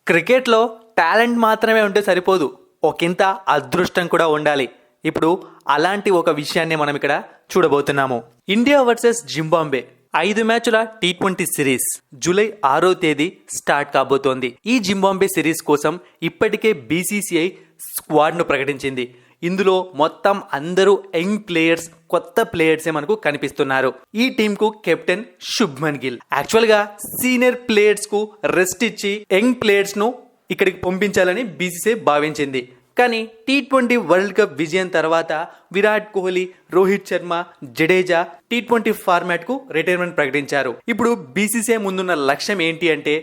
క్రికెట్లో టాలెంట్ మాత్రమే ఉంటే సరిపోదు, ఒకంత అదృష్టం కూడా ఉండాలి. ఇప్పుడు అలాంటి ఒక విషయాన్ని మనం ఇక్కడ చూడబోతున్నాము. ఇండియా వర్సెస్ జింబాబ్వే 5 మ్యాచ్ల T20 సిరీస్ జూలై 6వ తేదీ స్టార్ట్ కాబోతోంది. ఈ జింబాబ్వే సిరీస్ కోసం ఇప్పటికే BCCI స్క్వాడ్ ను ప్రకటించింది. ఇందులో మొత్తం అందరూ యంగ్ ప్లేయర్స్, కొత్త ప్లేయర్సే మనకు కనిపిస్తున్నారు. ఈ టీమ్ కు కెప్టెన్ శుభ్మన్ గిల్. యాక్చువల్ గా సీనియర్ ప్లేయర్స్ కు రెస్ట్ ఇచ్చి యంగ్ ప్లేయర్స్ ను ఇక్కడికి పంపించాలని BCCI భావించింది. కానీ T20 వరల్డ్ కప్ విజయం తర్వాత విరాట్ కోహ్లీ, రోహిత్ శర్మ, జడేజా T20 ఫార్మాట్ కు రిటైర్మెంట్ ప్రకటించారు. ఇప్పుడు BCCI ముందున్న లక్ష్యం ఏంటి అంటే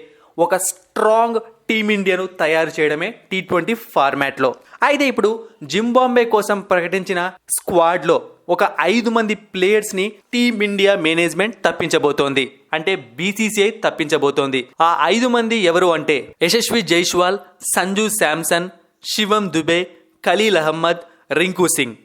ఒక స్ట్రాంగ్ టీమిండియాను తయారు చేయడమే T20 ఫార్మాట్ లో. అయితే ఇప్పుడు జింబాబ్వే కోసం ప్రకటించిన స్క్వాడ్ లో ఒక 5 మంది ప్లేయర్స్ ని టీమిండియా మేనేజ్మెంట్ తప్పించబోతోంది. అంటే BCCI తప్పించబోతోంది. ఆ 5 మంది ఎవరు అంటే యశస్వి జైస్వాల్, సంజు శాంసన్, శివం దుబే, ఖలీల్ అహ్మద్, రింకు సింగ్.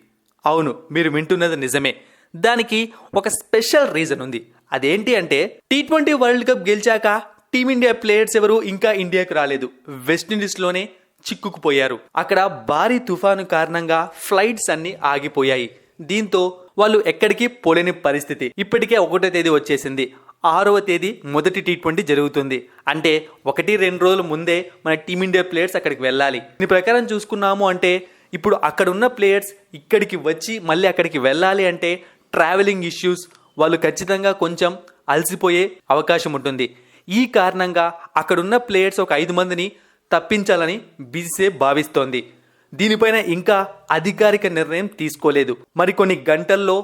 అవును, మీరు వింటున్నది నిజమే. దానికి ఒక స్పెషల్ రీజన్ ఉంది. అదేంటి అంటే T20 వరల్డ్ కప్ గెలిచాక టీమిండియా ప్లేయర్స్ ఎవరు ఇంకా ఇండియాకు రాలేదు. వెస్టిండీస్లోనే చిక్కుకుపోయారు. అక్కడ భారీ తుఫాను కారణంగా ఫ్లైట్స్ అన్ని ఆగిపోయాయి. దీంతో వాళ్ళు ఎక్కడికి పోలేని పరిస్థితి. ఇప్పటికే 1వ తేదీ వచ్చేసింది. 6వ తేదీ మొదటి T20 జరుగుతుంది. అంటే 1-2 రోజుల ముందే మన టీమిండియా ప్లేయర్స్ అక్కడికి వెళ్ళాలి. దీని ప్రకారం చూసుకున్నాము అంటే ఇప్పుడు అక్కడ ఉన్న ప్లేయర్స్ ఇక్కడికి వచ్చి మళ్ళీ అక్కడికి వెళ్ళాలి అంటే ట్రావెలింగ్ ఇష్యూస్, వాళ్ళు ఖచ్చితంగా కొంచెం అలసిపోయే అవకాశం ఉంటుంది. ఈ కారణంగా అక్కడున్న ప్లేయర్స్ ఒక 5 మందిని తప్పించాలని BCCI భావిస్తోంది. దీనిపైన ఇంకా అధికారిక నిర్ణయం తీసుకోలేదు. మరికొన్ని గంటల్లో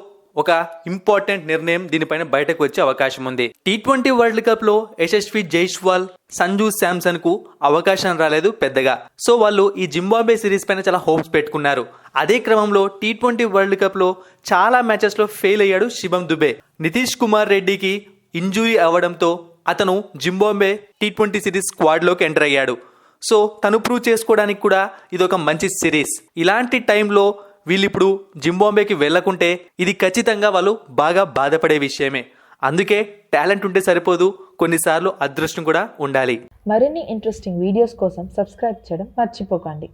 ఒక ఇంపార్టెంట్ నిర్ణయం దీనిపైన బయటకు వచ్చే అవకాశం ఉంది. T20 వరల్డ్ కప్ లో యశస్వి జైస్వాల్, సంజు శాంసన్ కు అవకాశం రాలేదు పెద్దగా. సో వాళ్ళు ఈ జింబాబ్వే సిరీస్ పైన చాలా హోప్స్ పెట్టుకున్నారు. అదే క్రమంలో T20 వరల్డ్ కప్ లో చాలా మ్యాచెస్ లో ఫెయిల్ అయ్యాడు శివం దుబే. నితీష్ కుమార్ రెడ్డికి ఇంజురీ అవ్వడంతో అతను జింబాబ్వే T20 సిరీస్ స్క్వాడ్ లోకి ఎంటర్ అయ్యాడు. సో తను ప్రూవ్ చేసుకోవడానికి కూడా ఇది ఒక మంచి సిరీస్. ఇలాంటి టైంలో వీళ్ళు ఇప్పుడు జింబాబ్వేకి వెళ్లకుంటే ఇది ఖచ్చితంగా వాళ్ళు బాగా బాధపడే విషయమే. అందుకే టాలెంట్ ఉంటే సరిపోదు, కొన్నిసార్లు అదృష్టం కూడా ఉండాలి. మరిన్ని ఇంట్రెస్టింగ్ వీడియోస్ కోసం సబ్స్క్రైబ్ చేయడం మర్చిపోకండి.